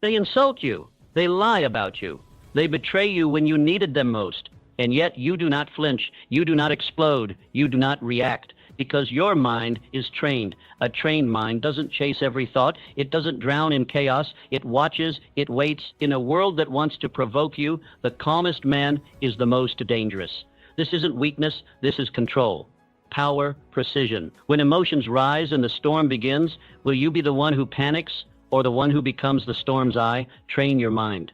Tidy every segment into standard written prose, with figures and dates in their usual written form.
They insult you. They lie about you. They betray you when you needed them most. And yet you do not flinch. You do not explode. You do not react. Because your mind is trained. A trained mind doesn't chase every thought. It doesn't drown in chaos. It watches. It waits. In a world that wants to provoke you, the calmest man is the most dangerous. This isn't weakness. This is control. Power, precision. When emotions rise and the storm begins, will you be the one who panics or the one who becomes the storm's eye? Train your mind.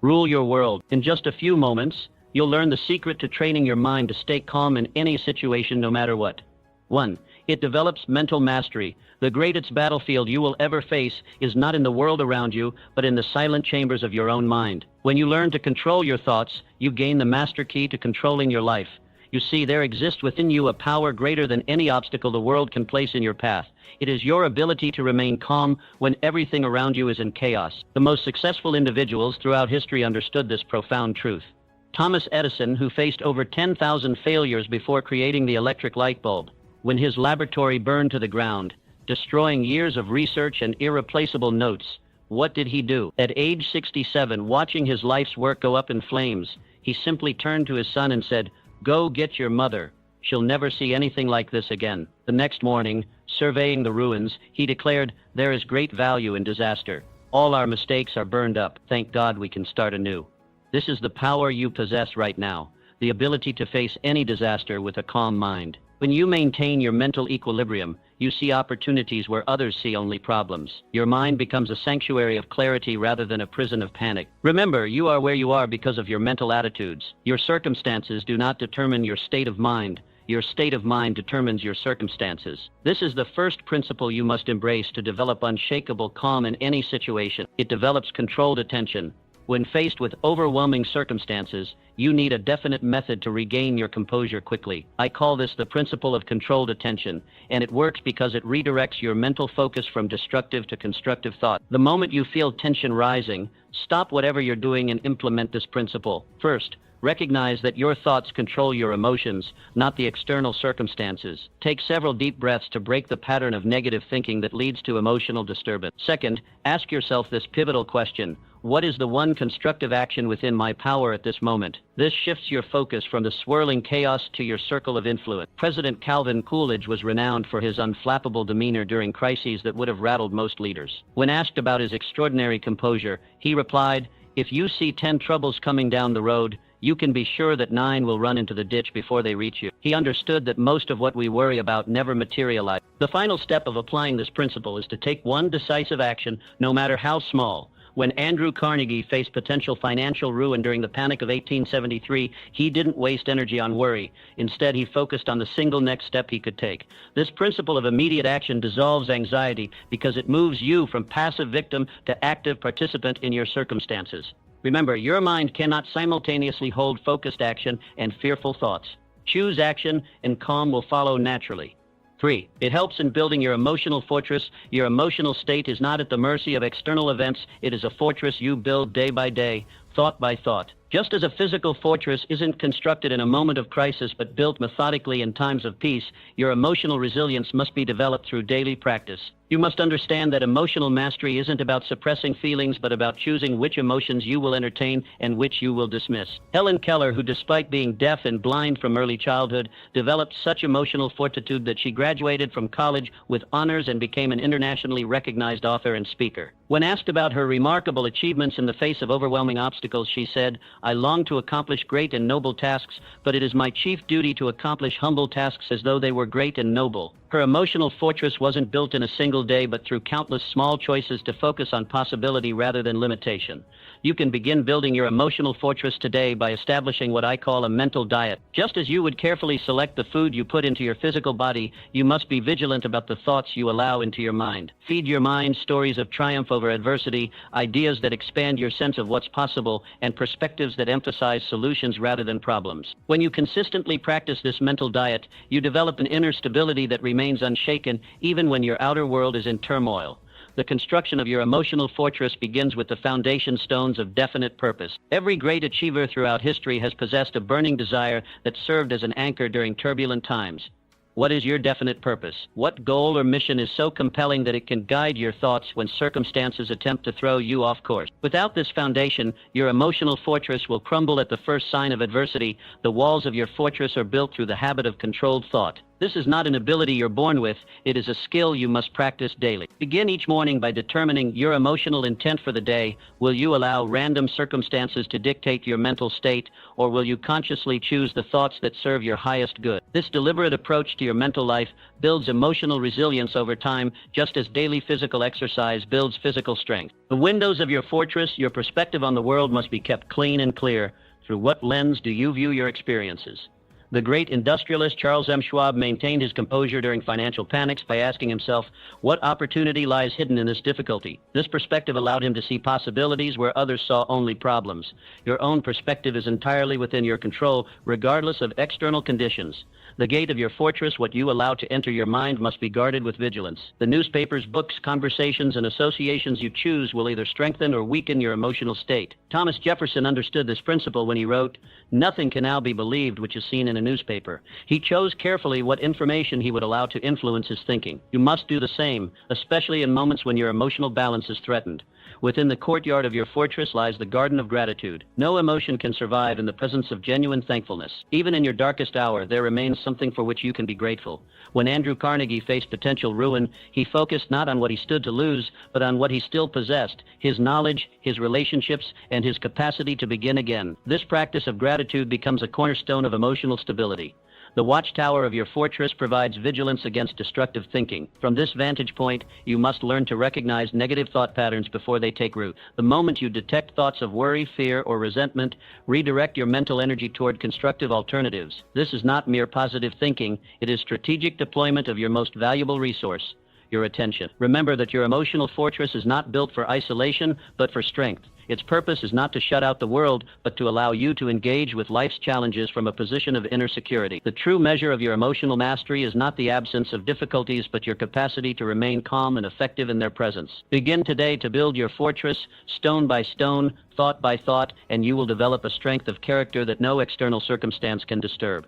Rule your world. In just a few moments, you'll learn the secret to training your mind to stay calm in any situation, no matter what. 1. It develops mental mastery. The greatest battlefield you will ever face is not in the world around you, but in the silent chambers of your own mind. When you learn to control your thoughts, you gain the master key to controlling your life. You see, there exists within you a power greater than any obstacle the world can place in your path. It is your ability to remain calm when everything around you is in chaos. The most successful individuals throughout history understood this profound truth. Thomas Edison, who faced over 10,000 failures before creating the electric light bulb, when his laboratory burned to the ground, destroying years of research and irreplaceable notes, what did he do? At age 67, watching his life's work go up in flames, he simply turned to his son and said, "Go get your mother. She'll never see anything like this again." The next morning, surveying the ruins, he declared, "There is great value in disaster. All our mistakes are burned up. Thank God we can start anew." This is the power you possess right now, the ability to face any disaster with a calm mind. When you maintain your mental equilibrium, you see opportunities where others see only problems. Your mind becomes a sanctuary of clarity rather than a prison of panic. Remember, you are where you are because of your mental attitudes. Your circumstances do not determine your state of mind. Your state of mind determines your circumstances. This is the first principle you must embrace to develop unshakable calm in any situation. It develops controlled attention. When faced with overwhelming circumstances, you need a definite method to regain your composure quickly. I call this the principle of controlled attention, and it works because it redirects your mental focus from destructive to constructive thought. The moment you feel tension rising, stop whatever you're doing and implement this principle. First, recognize that your thoughts control your emotions, not the external circumstances. Take several deep breaths to break the pattern of negative thinking that leads to emotional disturbance. Second, ask yourself this pivotal question: what is the one constructive action within my power at this moment? This shifts your focus from the swirling chaos to your circle of influence. President Calvin Coolidge was renowned for his unflappable demeanor during crises that would have rattled most leaders. When asked about his extraordinary composure, he replied, "If you see 10 troubles coming down the road, you can be sure that 9 will run into the ditch before they reach you." He understood that most of what we worry about never materializes. The final step of applying this principle is to take one decisive action, no matter how small. When Andrew Carnegie faced potential financial ruin during the Panic of 1873, he didn't waste energy on worry. Instead, he focused on the single next step he could take. This principle of immediate action dissolves anxiety because it moves you from passive victim to active participant in your circumstances. Remember, your mind cannot simultaneously hold focused action and fearful thoughts. Choose action, and calm will follow naturally. 3. It helps in building your emotional fortress. Your emotional state is not at the mercy of external events. It is a fortress you build day by day, thought by thought. Just as a physical fortress isn't constructed in a moment of crisis but built methodically in times of peace, your emotional resilience must be developed through daily practice. You must understand that emotional mastery isn't about suppressing feelings, but about choosing which emotions you will entertain and which you will dismiss. Helen Keller, who despite being deaf and blind from early childhood, developed such emotional fortitude that she graduated from college with honors and became an internationally recognized author and speaker. When asked about her remarkable achievements in the face of overwhelming obstacles, she said, "I long to accomplish great and noble tasks, but it is my chief duty to accomplish humble tasks as though they were great and noble." Her emotional fortress wasn't built in a single day, but through countless small choices to focus on possibility rather than limitation. You can begin building your emotional fortress today by establishing what I call a mental diet. Just as you would carefully select the food you put into your physical body, you must be vigilant about the thoughts you allow into your mind. Feed your mind stories of triumph over adversity, ideas that expand your sense of what's possible, and perspectives that emphasize solutions rather than problems. When you consistently practice this mental diet, you develop an inner stability that remains unshaken even when your outer world is in turmoil. The construction of your emotional fortress begins with the foundation stones of definite purpose. Every great achiever throughout history has possessed a burning desire that served as an anchor during turbulent times. What is your definite purpose? What goal or mission is so compelling that it can guide your thoughts when circumstances attempt to throw you off course? Without this foundation, your emotional fortress will crumble at the first sign of adversity. The walls of your fortress are built through the habit of controlled thought. This is not an ability you're born with, it is a skill you must practice daily. Begin each morning by determining your emotional intent for the day. Will you allow random circumstances to dictate your mental state, or will you consciously choose the thoughts that serve your highest good? This deliberate approach to your mental life builds emotional resilience over time, just as daily physical exercise builds physical strength. The windows of your fortress, your perspective on the world, must be kept clean and clear. Through what lens do you view your experiences? The great industrialist Charles M. Schwab maintained his composure during financial panics by asking himself, what opportunity lies hidden in this difficulty? This perspective allowed him to see possibilities where others saw only problems. Your own perspective is entirely within your control, regardless of external conditions. The gate of your fortress, what you allow to enter your mind, must be guarded with vigilance. The newspapers, books, conversations, and associations you choose will either strengthen or weaken your emotional state. Thomas Jefferson understood this principle when he wrote, "Nothing can now be believed which is seen in a newspaper." He chose carefully what information he would allow to influence his thinking. You must do the same, especially in moments when your emotional balance is threatened. Within the courtyard of your fortress lies the garden of gratitude. No emotion can survive in the presence of genuine thankfulness. Even in your darkest hour, there remains something for which you can be grateful. When Andrew Carnegie faced potential ruin, he focused not on what he stood to lose, but on what he still possessed: his knowledge, his relationships, and his capacity to begin again. This practice of gratitude becomes a cornerstone of emotional stability. The watchtower of your fortress provides vigilance against destructive thinking. From this vantage point, you must learn to recognize negative thought patterns before they take root. The moment you detect thoughts of worry, fear, or resentment, redirect your mental energy toward constructive alternatives. This is not mere positive thinking, it is strategic deployment of your most valuable resource, your attention. Remember that your emotional fortress is not built for isolation, but for strength. Its purpose is not to shut out the world, but to allow you to engage with life's challenges from a position of inner security. The true measure of your emotional mastery is not the absence of difficulties, but your capacity to remain calm and effective in their presence. Begin today to build your fortress, stone by stone, thought by thought, and you will develop a strength of character that no external circumstance can disturb.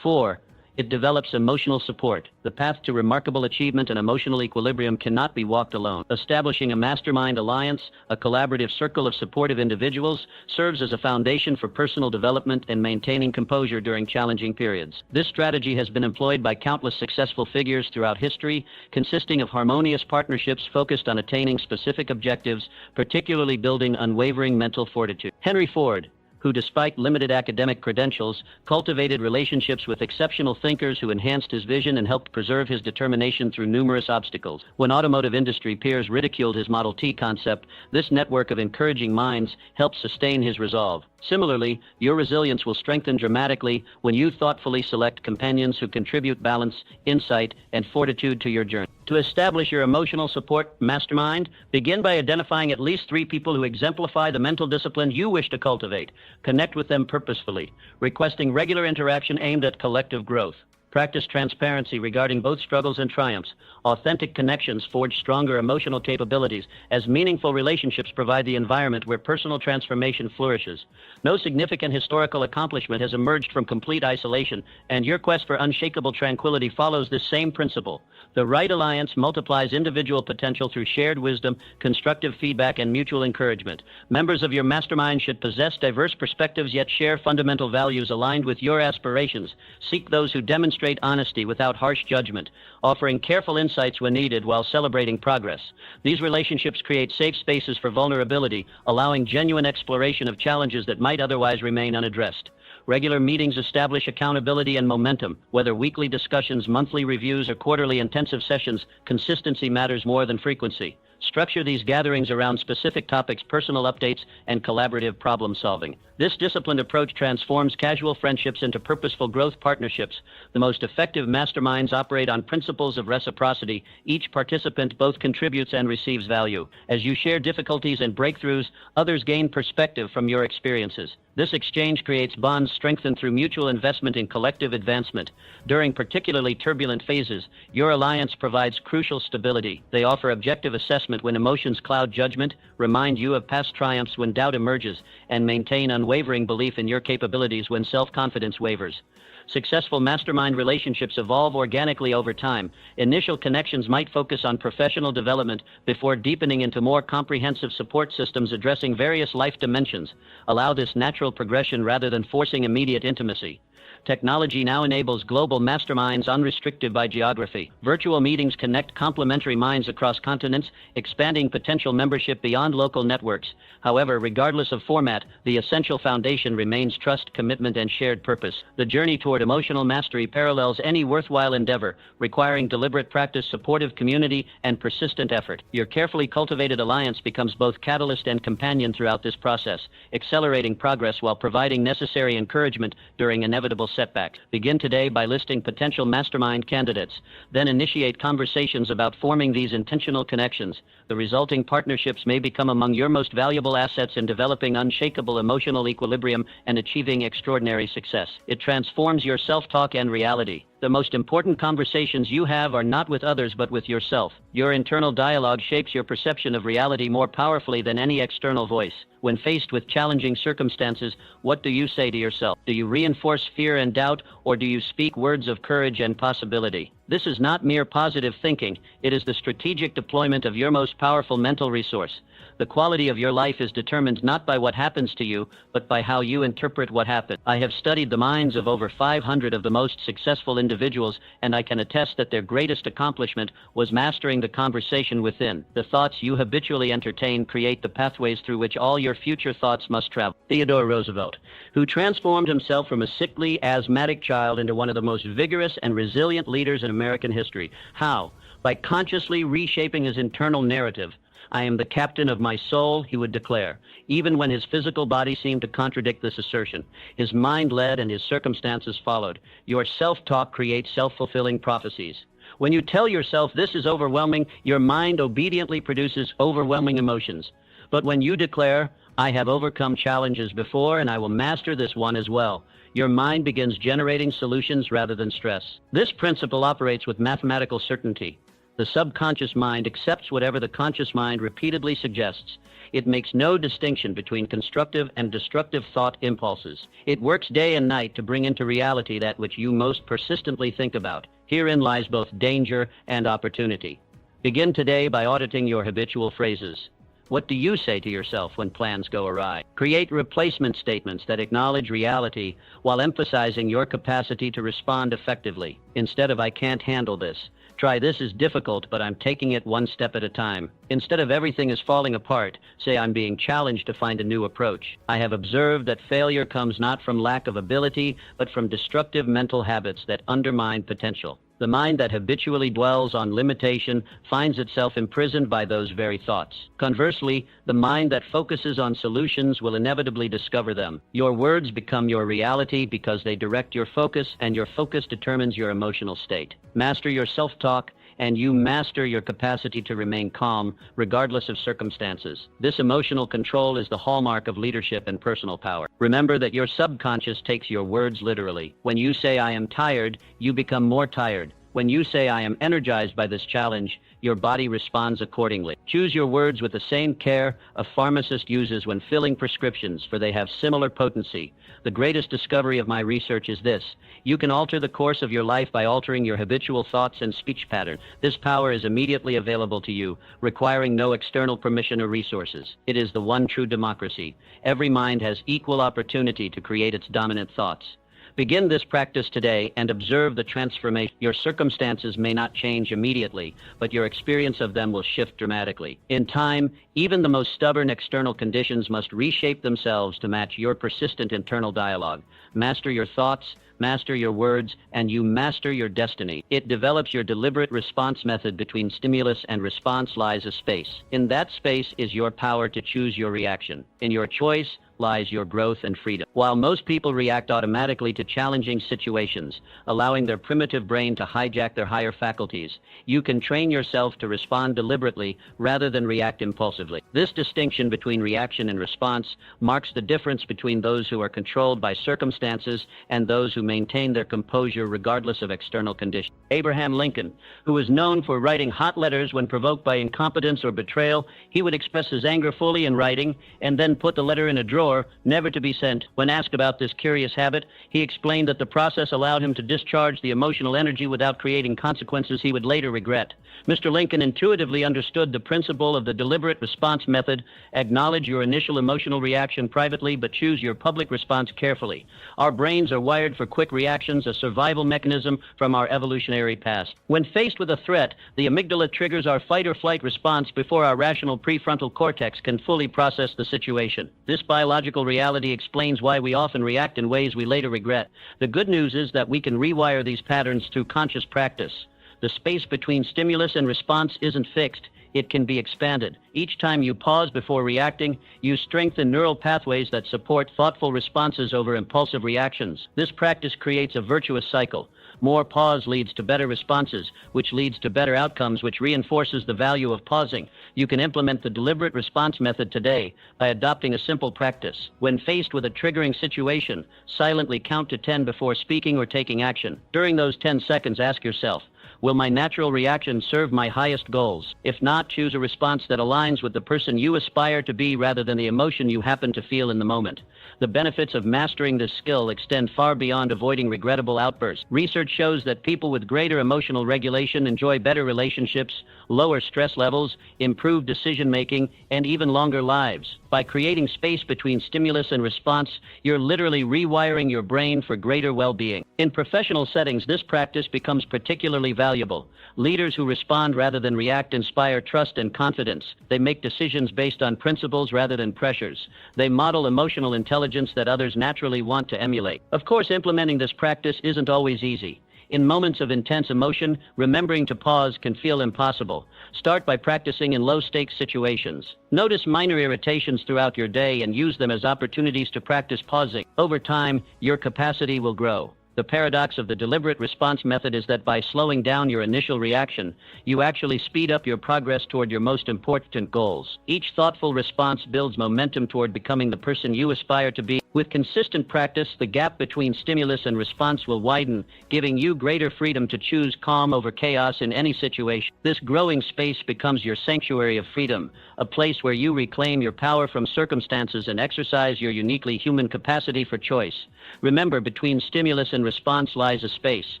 4. It develops emotional support. The path to remarkable achievement and emotional equilibrium cannot be walked alone. Establishing a mastermind alliance, a collaborative circle of supportive individuals, serves as a foundation for personal development and maintaining composure during challenging periods. This strategy has been employed by countless successful figures throughout history, consisting of harmonious partnerships focused on attaining specific objectives, particularly building unwavering mental fortitude. Henry Ford, who, despite limited academic credentials, cultivated relationships with exceptional thinkers who enhanced his vision and helped preserve his determination through numerous obstacles. When automotive industry peers ridiculed his Model T concept, this network of encouraging minds helped sustain his resolve. Similarly, your resilience will strengthen dramatically when you thoughtfully select companions who contribute balance, insight, and fortitude to your journey. To establish your emotional support mastermind, begin by identifying at least 3 people who exemplify the mental discipline you wish to cultivate. Connect with them purposefully, requesting regular interaction aimed at collective growth. Practice transparency regarding both struggles and triumphs. Authentic connections forge stronger emotional capabilities, as meaningful relationships provide the environment where personal transformation flourishes. No significant historical accomplishment has emerged from complete isolation, and your quest for unshakable tranquility follows this same principle. The right alliance multiplies individual potential through shared wisdom, constructive feedback, and mutual encouragement. Members of your mastermind should possess diverse perspectives yet share fundamental values aligned with your aspirations. Seek those who demonstrate honesty without harsh judgment, offering careful insights when needed while celebrating progress. These relationships create safe spaces for vulnerability, allowing genuine exploration of challenges that might otherwise remain unaddressed. Regular meetings establish accountability and momentum. Whether weekly discussions, monthly reviews, or quarterly intensive sessions, consistency matters more than frequency. Structure these gatherings around specific topics, personal updates, and collaborative problem solving. This disciplined approach transforms casual friendships into purposeful growth partnerships. The most effective masterminds operate on principles of reciprocity. Each participant both contributes and receives value. As you share difficulties and breakthroughs, others gain perspective from your experiences. This exchange creates bonds strengthened through mutual investment in collective advancement. During particularly turbulent phases, your alliance provides crucial stability. They offer objective assessment assessment when emotions cloud judgment, remind you of past triumphs when doubt emerges, and maintain unwavering belief in your capabilities when self-confidence wavers. Successful mastermind relationships evolve organically over time. Initial connections might focus on professional development before deepening into more comprehensive support systems addressing various life dimensions. Allow this natural progression rather than forcing immediate intimacy. Technology now enables global masterminds unrestricted by geography. Virtual meetings connect complementary minds across continents, expanding potential membership beyond local networks. However, regardless of format, the essential foundation remains trust, commitment, and shared purpose. The journey toward emotional mastery parallels any worthwhile endeavor, requiring deliberate practice, supportive community, and persistent effort. Your carefully cultivated alliance becomes both catalyst and companion throughout this process, accelerating progress while providing necessary encouragement during inevitable setback. Begin today by listing potential mastermind candidates. Then initiate conversations about forming these intentional connections. The resulting partnerships may become among your most valuable assets in developing unshakable emotional equilibrium and achieving extraordinary success. It transforms your self-talk and reality. The most important conversations you have are not with others but with yourself. Your internal dialogue shapes your perception of reality more powerfully than any external voice. When faced with challenging circumstances, what do you say to yourself? Do you reinforce fear and doubt, or do you speak words of courage and possibility? This is not mere positive thinking. It is the strategic deployment of your most powerful mental resource. The quality of your life is determined not by what happens to you, but by how you interpret what happened. I have studied the minds of over 500 of the most successful individuals, and I can attest that their greatest accomplishment was mastering the conversation within. The thoughts you habitually entertain create the pathways through which all your future thoughts must travel. Theodore Roosevelt, who transformed himself from a sickly, asthmatic child into one of the most vigorous and resilient leaders in American history. How? By consciously reshaping his internal narrative. I am the captain of my soul, he would declare, even when his physical body seemed to contradict this assertion. His mind led and his circumstances followed. Your self-talk creates self-fulfilling prophecies. When you tell yourself this is overwhelming, your mind obediently produces overwhelming emotions. But when you declare, I have overcome challenges before and I will master this one as well, your mind begins generating solutions rather than stress. This principle operates with mathematical certainty. The subconscious mind accepts whatever the conscious mind repeatedly suggests. It makes no distinction between constructive and destructive thought impulses. It works day and night to bring into reality that which you most persistently think about. Herein lies both danger and opportunity. Begin today by auditing your habitual phrases. What do you say to yourself when plans go awry? Create replacement statements that acknowledge reality while emphasizing your capacity to respond effectively. Instead of I can't handle this, try this is difficult, but I'm taking it one step at a time. Instead of everything is falling apart, say I'm being challenged to find a new approach. I have observed that failure comes not from lack of ability, but from destructive mental habits that undermine potential. The mind that habitually dwells on limitation finds itself imprisoned by those very thoughts. Conversely, the mind that focuses on solutions will inevitably discover them. Your words become your reality because they direct your focus, and your focus determines your emotional state. Master your self-talk, and you master your capacity to remain calm regardless of circumstances. This emotional control is the hallmark of leadership and personal power. Remember that your subconscious takes your words literally. When you say I am tired, you become more tired. When you say I am energized by this challenge, your body responds accordingly. Choose your words with the same care a pharmacist uses when filling prescriptions, for they have similar potency. The greatest discovery of my research is this: you can alter the course of your life by altering your habitual thoughts and speech pattern. This power is immediately available to you, requiring no external permission or resources. It is the one true democracy. Every mind has equal opportunity to create its dominant thoughts. Begin this practice today and observe the transformation. Your circumstances may not change immediately, but your experience of them will shift dramatically. In time, even the most stubborn external conditions must reshape themselves to match your persistent internal dialogue. Master your thoughts, master your words, and you master your destiny. It develops your deliberate response method. Between stimulus and response lies a space. In that space is your power to choose your reaction. In your choice lies your growth and freedom. While most people react automatically to challenging situations, allowing their primitive brain to hijack their higher faculties, you can train yourself to respond deliberately rather than react impulsively. This distinction between reaction and response marks the difference between those who are controlled by circumstances and those who maintain their composure regardless of external conditions. Abraham Lincoln, who was known for writing hot letters when provoked by incompetence or betrayal, he would express his anger fully in writing and then put the letter in a drawer, never to be sent. When asked about this curious habit, he explained that the process allowed him to discharge the emotional energy without creating consequences he would later regret. Mr. Lincoln intuitively understood the principle of the deliberate response method: acknowledge your initial emotional reaction privately, but choose your public response carefully. Our brains are wired for quick reactions, a survival mechanism from our evolutionary past. When faced with a threat, the amygdala triggers our fight or flight response before our rational prefrontal cortex can fully process the situation. This biological reality explains why we often react in ways we later regret. The good news is that we can rewire these patterns through conscious practice. The space between stimulus and response isn't fixed. It can be expanded. Each time you pause before reacting, you strengthen neural pathways that support thoughtful responses over impulsive reactions. This practice creates a virtuous cycle. More pause leads to better responses, which leads to better outcomes, which reinforces the value of pausing. You can implement the deliberate response method today by adopting a simple practice. When faced with a triggering situation, silently count to 10 before speaking or taking action. During those 10 seconds, ask yourself, will my natural reaction serve my highest goals? If not, choose a response that aligns with the person you aspire to be rather than the emotion you happen to feel in the moment. The benefits of mastering this skill extend far beyond avoiding regrettable outbursts. Research shows that people with greater emotional regulation enjoy better relationships, lower stress levels, improved decision-making, and even longer lives. By creating space between stimulus and response, you're literally rewiring your brain for greater well-being. In professional settings, this practice becomes particularly valuable. Leaders who respond rather than react inspire trust and confidence. They make decisions based on principles rather than pressures. They model emotional intelligence that others naturally want to emulate. Of course, implementing this practice isn't always easy. In moments of intense emotion, remembering to pause can feel impossible. Start by practicing in low-stakes situations. Notice minor irritations throughout your day and use them as opportunities to practice pausing. Over time, your capacity will grow. The paradox of the deliberate response method is that by slowing down your initial reaction, you actually speed up your progress toward your most important goals. Each thoughtful response builds momentum toward becoming the person you aspire to be. With consistent practice, the gap between stimulus and response will widen, giving you greater freedom to choose calm over chaos in any situation. This growing space becomes your sanctuary of freedom, a place where you reclaim your power from circumstances and exercise your uniquely human capacity for choice. Remember, between stimulus and response lies a space.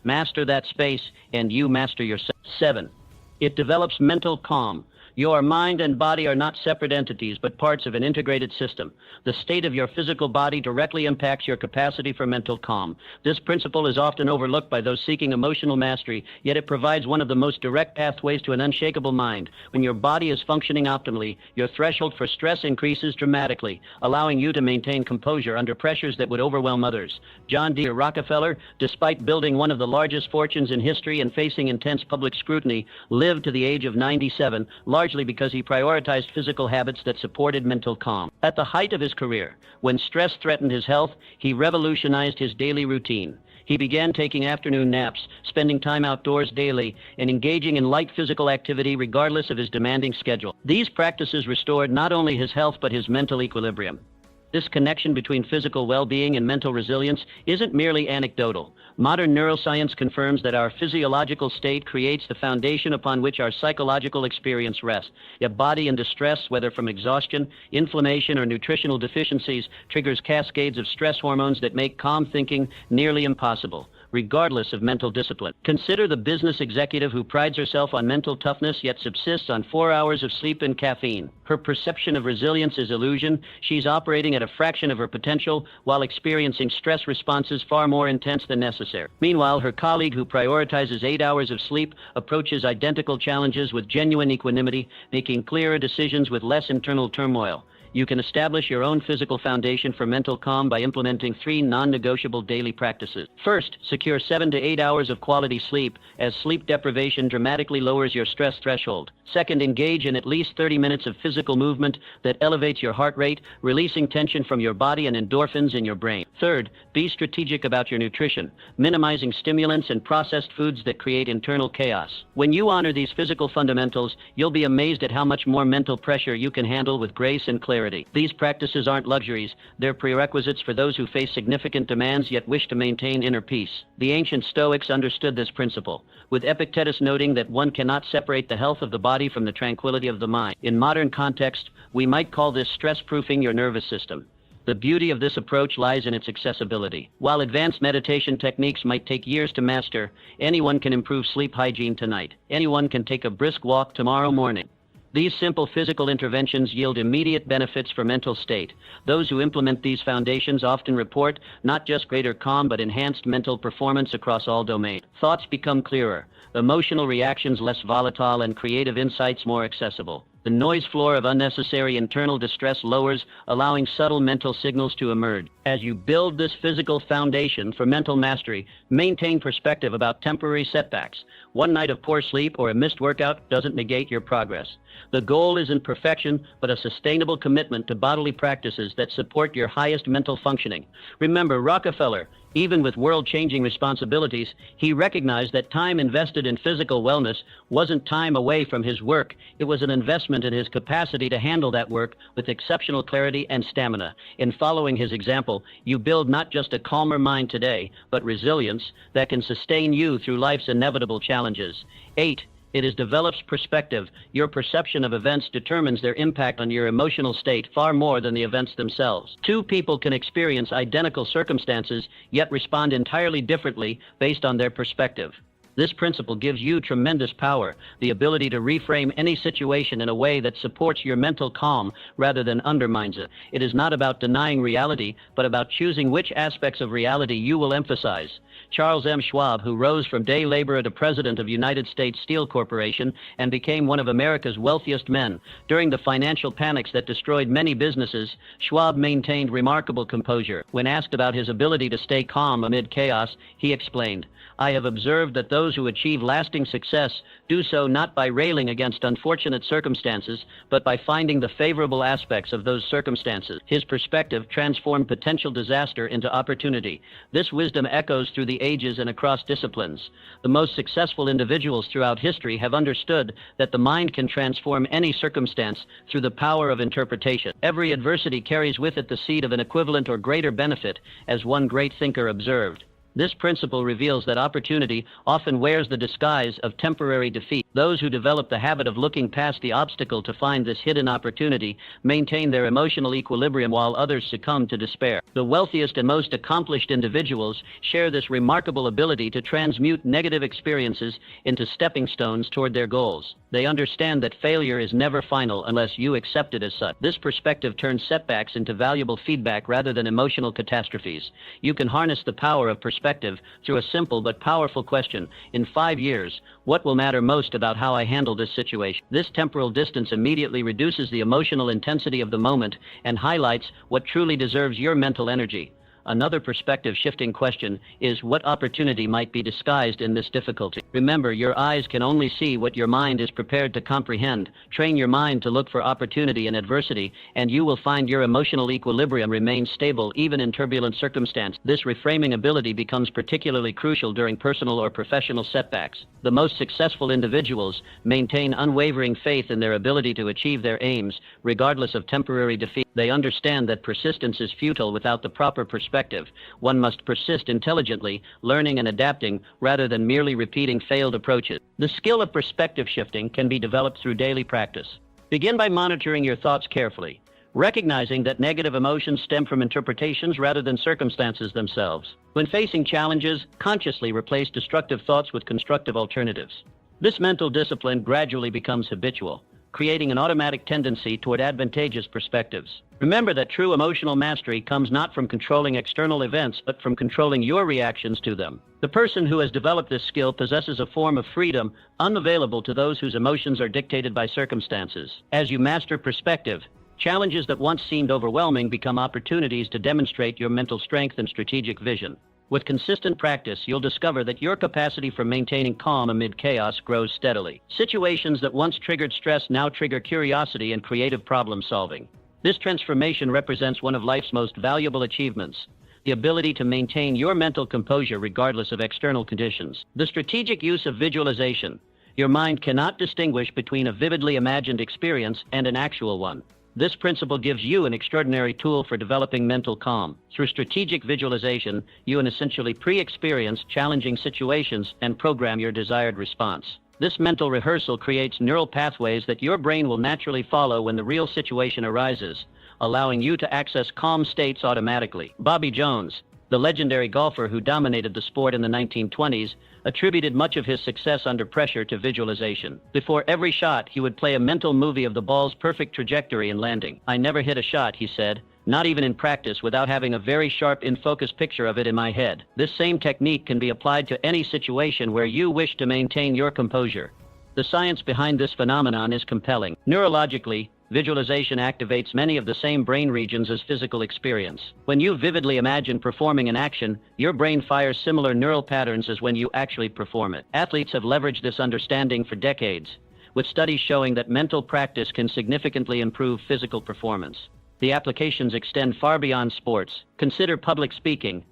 Master that space, and you master yourself. 7. It develops mental calm. Your mind and body are not separate entities, but parts of an integrated system. The state of your physical body directly impacts your capacity for mental calm. This principle is often overlooked by those seeking emotional mastery, yet it provides one of the most direct pathways to an unshakable mind. When your body is functioning optimally, your threshold for stress increases dramatically, allowing you to maintain composure under pressures that would overwhelm others. John D. Rockefeller, despite building one of the largest fortunes in history and facing intense public scrutiny, lived to the age of 97, largely because he prioritized physical habits that supported mental calm. At the height of his career, when stress threatened his health, he revolutionized his daily routine. He began taking afternoon naps, spending time outdoors daily, and engaging in light physical activity regardless of his demanding schedule. These practices restored not only his health but his mental equilibrium. This connection between physical well-being and mental resilience isn't merely anecdotal. Modern neuroscience confirms that our physiological state creates the foundation upon which our psychological experience rests. A body in distress, whether from exhaustion, inflammation, or nutritional deficiencies, triggers cascades of stress hormones that make calm thinking nearly impossible, regardless of mental discipline. Consider the business executive who prides herself on mental toughness yet subsists on 4 hours of sleep and caffeine. Her perception of resilience is illusion. She's operating at a fraction of her potential while experiencing stress responses far more intense than necessary. Meanwhile, her colleague who prioritizes 8 hours of sleep approaches identical challenges with genuine equanimity, making clearer decisions with less internal turmoil. You can establish your own physical foundation for mental calm by implementing 3 non-negotiable daily practices. First, secure 7 to 8 hours of quality sleep, as sleep deprivation dramatically lowers your stress threshold. Second, engage in at least 30 minutes of physical movement that elevates your heart rate, releasing tension from your body and endorphins in your brain. Third, be strategic about your nutrition, minimizing stimulants and processed foods that create internal chaos. When you honor these physical fundamentals, you'll be amazed at how much more mental pressure you can handle with grace and clarity. These practices aren't luxuries, they're prerequisites for those who face significant demands yet wish to maintain inner peace. The ancient Stoics understood this principle, with Epictetus noting that one cannot separate the health of the body from the tranquility of the mind. In modern context, we might call this stress-proofing your nervous system. The beauty of this approach lies in its accessibility. While advanced meditation techniques might take years to master, anyone can improve sleep hygiene tonight. Anyone can take a brisk walk tomorrow morning. These simple physical interventions yield immediate benefits for mental state. Those who implement these foundations often report not just greater calm but enhanced mental performance across all domains. Thoughts become clearer, emotional reactions less volatile, and creative insights more accessible. The noise floor of unnecessary internal distress lowers, allowing subtle mental signals to emerge. As you build this physical foundation for mental mastery, maintain perspective about temporary setbacks. One night of poor sleep or a missed workout doesn't negate your progress. The goal isn't perfection, but a sustainable commitment to bodily practices that support your highest mental functioning. Remember, Rockefeller, even with world-changing responsibilities, he recognized that time invested in physical wellness wasn't time away from his work. It was an investment in his capacity to handle that work with exceptional clarity and stamina. In following his example, you build not just a calmer mind today, but resilience that can sustain you through life's inevitable challenges. 8. It develops perspective. Your perception of events determines their impact on your emotional state far more than the events themselves. 2 people can experience identical circumstances, yet respond entirely differently based on their perspective. This principle gives you tremendous power, the ability to reframe any situation in a way that supports your mental calm rather than undermines it. It is not about denying reality, but about choosing which aspects of reality you will emphasize. Charles M. Schwab, who rose from day laborer to president of United States Steel Corporation and became one of America's wealthiest men. During the financial panics that destroyed many businesses, Schwab maintained remarkable composure. When asked about his ability to stay calm amid chaos, he explained, "I have observed that those who achieve lasting success do so not by railing against unfortunate circumstances, but by finding the favorable aspects of those circumstances." His perspective transformed potential disaster into opportunity. This wisdom echoes through the ages and across disciplines. The most successful individuals throughout history have understood that the mind can transform any circumstance through the power of interpretation. Every adversity carries with it the seed of an equivalent or greater benefit, as one great thinker observed. This principle reveals that opportunity often wears the disguise of temporary defeat. Those who develop the habit of looking past the obstacle to find this hidden opportunity maintain their emotional equilibrium while others succumb to despair. The wealthiest and most accomplished individuals share this remarkable ability to transmute negative experiences into stepping stones toward their goals. They understand that failure is never final unless you accept it as such. This perspective turns setbacks into valuable feedback rather than emotional catastrophes. You can harness the power of perspective through a simple but powerful question. In 5 years, what will matter most about how I handle this situation? This temporal distance immediately reduces the emotional intensity of the moment and highlights what truly deserves your mental energy. Another perspective-shifting question is, what opportunity might be disguised in this difficulty? Remember, your eyes can only see what your mind is prepared to comprehend. Train your mind to look for opportunity in adversity, and you will find your emotional equilibrium remains stable even in turbulent circumstances. This reframing ability becomes particularly crucial during personal or professional setbacks. The most successful individuals maintain unwavering faith in their ability to achieve their aims, regardless of temporary defeat. They understand that persistence is futile without the proper perspective. One must persist intelligently, learning and adapting, rather than merely repeating failed approaches. The skill of perspective shifting can be developed through daily practice. Begin by monitoring your thoughts carefully, recognizing that negative emotions stem from interpretations rather than circumstances themselves. When facing challenges, consciously replace destructive thoughts with constructive alternatives. This mental discipline gradually becomes habitual, creating an automatic tendency toward advantageous perspectives. Remember that true emotional mastery comes not from controlling external events, but from controlling your reactions to them. The person who has developed this skill possesses a form of freedom unavailable to those whose emotions are dictated by circumstances. As you master perspective, Challenges that once seemed overwhelming become opportunities to demonstrate your mental strength and strategic vision. With consistent practice, you'll discover that your capacity for maintaining calm amid chaos grows steadily. Situations that once triggered stress now trigger curiosity and creative problem solving. This transformation represents one of life's most valuable achievements, the ability to maintain your mental composure regardless of external conditions. The strategic use of visualization. Your mind cannot distinguish between a vividly imagined experience and an actual one. This principle gives you an extraordinary tool for developing mental calm. Through strategic visualization, you can essentially pre-experience challenging situations and program your desired response. This mental rehearsal creates neural pathways that your brain will naturally follow when the real situation arises, allowing you to access calm states automatically. Bobby Jones, the legendary golfer who dominated the sport in the 1920s, attributed much of his success under pressure to visualization. Before every shot, he would play a mental movie of the ball's perfect trajectory and landing. "I never hit a shot," he said, "not even in practice, without having a very sharp in-focus picture of it in my head." This same technique can be applied to any situation where you wish to maintain your composure. The science behind this phenomenon is compelling. Neurologically, visualization activates many of the same brain regions as physical experience. When you vividly imagine performing an action, your brain fires similar neural patterns as when you actually perform it. Athletes have leveraged this understanding for decades, with studies showing that mental practice can significantly improve physical performance. The applications extend far beyond sports. Consider public speaking,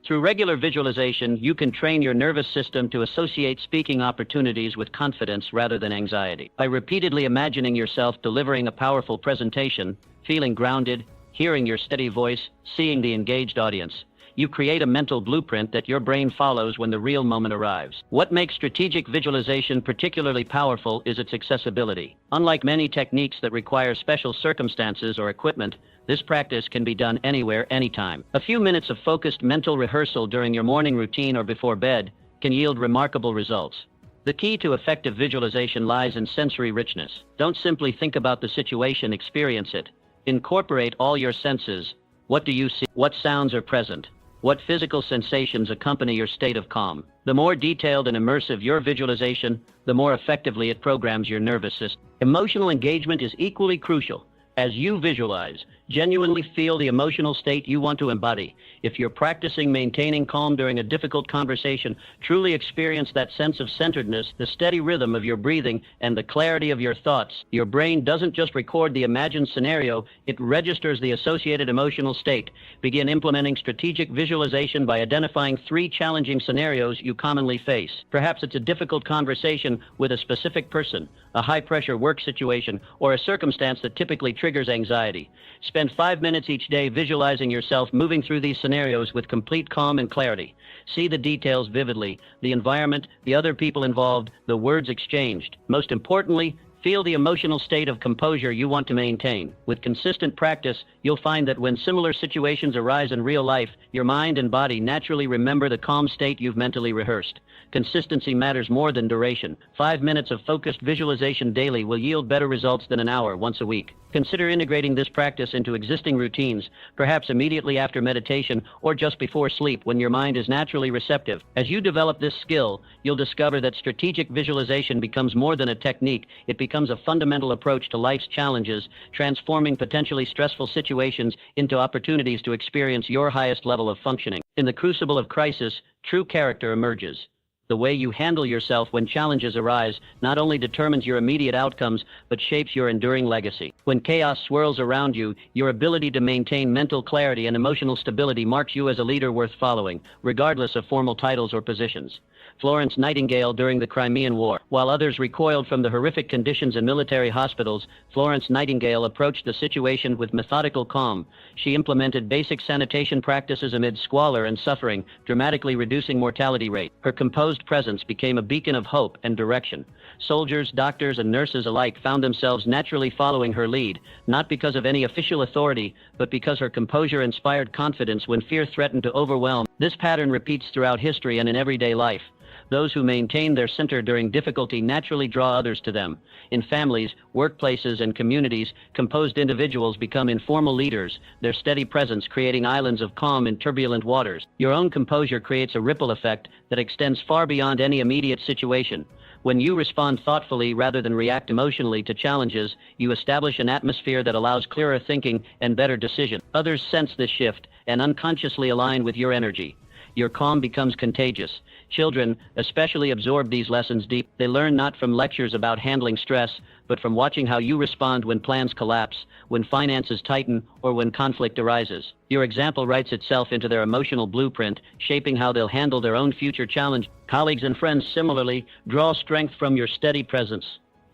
through regular visualization, you can train your nervous system to associate speaking opportunities with confidence rather than anxiety. By repeatedly imagining yourself delivering a powerful presentation, feeling grounded, hearing your steady voice, seeing the engaged audience, you create a mental blueprint that your brain follows when the real moment arrives. What makes strategic visualization particularly powerful is its accessibility. Unlike many techniques that require special circumstances or equipment, this practice can be done anywhere, anytime. A few minutes of focused mental rehearsal during your morning routine or before bed can yield remarkable results. The key to effective visualization lies in sensory richness. Don't simply think about the situation, experience it. Incorporate all your senses. What do you see? What sounds are present? What physical sensations accompany your state of calm? The more detailed and immersive your visualization, the more effectively it programs your nervous system. Emotional engagement is equally crucial. As you visualize, genuinely feel the emotional state you want to embody. If you're practicing maintaining calm during a difficult conversation, truly experience that sense of centeredness, the steady rhythm of your breathing, and the clarity of your thoughts. Your brain doesn't just record the imagined scenario, it registers the associated emotional state. Begin implementing strategic visualization by identifying 3 challenging scenarios you commonly face. Perhaps it's a difficult conversation with a specific person, a high-pressure work situation, or a circumstance that typically triggers anxiety. Spend 5 minutes each day visualizing yourself moving through these scenarios with complete calm and clarity. See the details vividly, the environment, the other people involved, the words exchanged. Most importantly, feel the emotional state of composure you want to maintain. With consistent practice, you'll find that when similar situations arise in real life, your mind and body naturally remember the calm state you've mentally rehearsed. Consistency matters more than duration. 5 minutes of focused visualization daily will yield better results than an hour once a week. Consider integrating this practice into existing routines, perhaps immediately after meditation or just before sleep when your mind is naturally receptive. As you develop this skill, you'll discover that strategic visualization becomes more than a technique. It becomes a fundamental approach to life's challenges, transforming potentially stressful situations into opportunities to experience your highest level of functioning. In the crucible of crisis, true character emerges. The way you handle yourself when challenges arise not only determines your immediate outcomes, but shapes your enduring legacy. When chaos swirls around you, your ability to maintain mental clarity and emotional stability marks you as a leader worth following, regardless of formal titles or positions. Florence Nightingale during the Crimean War. While others recoiled from the horrific conditions in military hospitals, Florence Nightingale approached the situation with methodical calm. She implemented basic sanitation practices amid squalor and suffering, dramatically reducing mortality rate. Her composed presence became a beacon of hope and direction. Soldiers, doctors, and nurses alike found themselves naturally following her lead, not because of any official authority, but because her composure inspired confidence when fear threatened to overwhelm. This pattern repeats throughout history and in everyday life. Those who maintain their center during difficulty naturally draw others to them. In families, workplaces, and communities, composed individuals become informal leaders, their steady presence creating islands of calm in turbulent waters. Your own composure creates a ripple effect that extends far beyond any immediate situation. When you respond thoughtfully rather than react emotionally to challenges, you establish an atmosphere that allows clearer thinking and better decision. Others sense this shift and unconsciously align with your energy. Your calm becomes contagious. Children especially absorb these lessons deep. They learn not from lectures about handling stress, but from watching how you respond when plans collapse, when finances tighten, or when conflict arises. Your example writes itself into their emotional blueprint, shaping how they'll handle their own future challenge. Colleagues and friends similarly draw strength from your steady presence.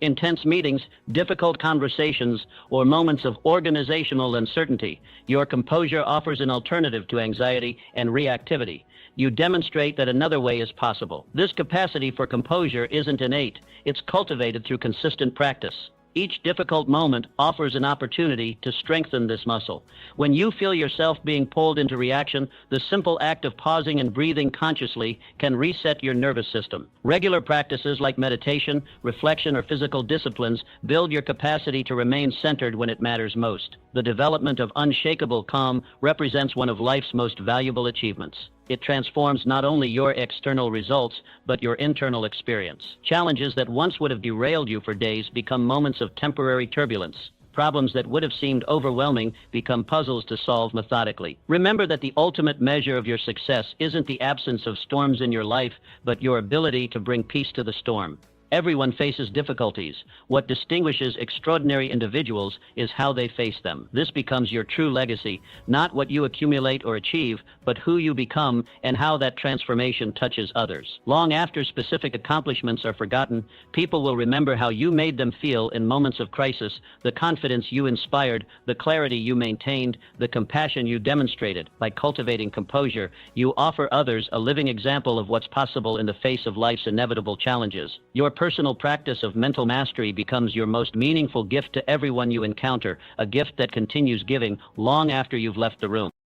Intense meetings, difficult conversations, or moments of organizational uncertainty, your composure offers an alternative to anxiety and reactivity. You demonstrate that another way is possible. This capacity for composure isn't innate, it's cultivated through consistent practice. Each difficult moment offers an opportunity to strengthen this muscle. When you feel yourself being pulled into reaction, the simple act of pausing and breathing consciously can reset your nervous system. Regular practices like meditation, reflection, or physical disciplines build your capacity to remain centered when it matters most. The development of unshakable calm represents one of life's most valuable achievements. It transforms not only your external results, but your internal experience. Challenges that once would have derailed you for days become moments of temporary turbulence. Problems that would have seemed overwhelming become puzzles to solve methodically. Remember that the ultimate measure of your success isn't the absence of storms in your life, but your ability to bring peace to the storm. Everyone faces difficulties. What distinguishes extraordinary individuals is how they face them. This becomes your true legacy, not what you accumulate or achieve, but who you become and how that transformation touches others. Long after specific accomplishments are forgotten, people will remember how you made them feel in moments of crisis, the confidence you inspired, the clarity you maintained, the compassion you demonstrated. By cultivating composure, you offer others a living example of what's possible in the face of life's inevitable challenges. Your personal practice of mental mastery becomes your most meaningful gift to everyone you encounter, a gift that continues giving long after you've left the room.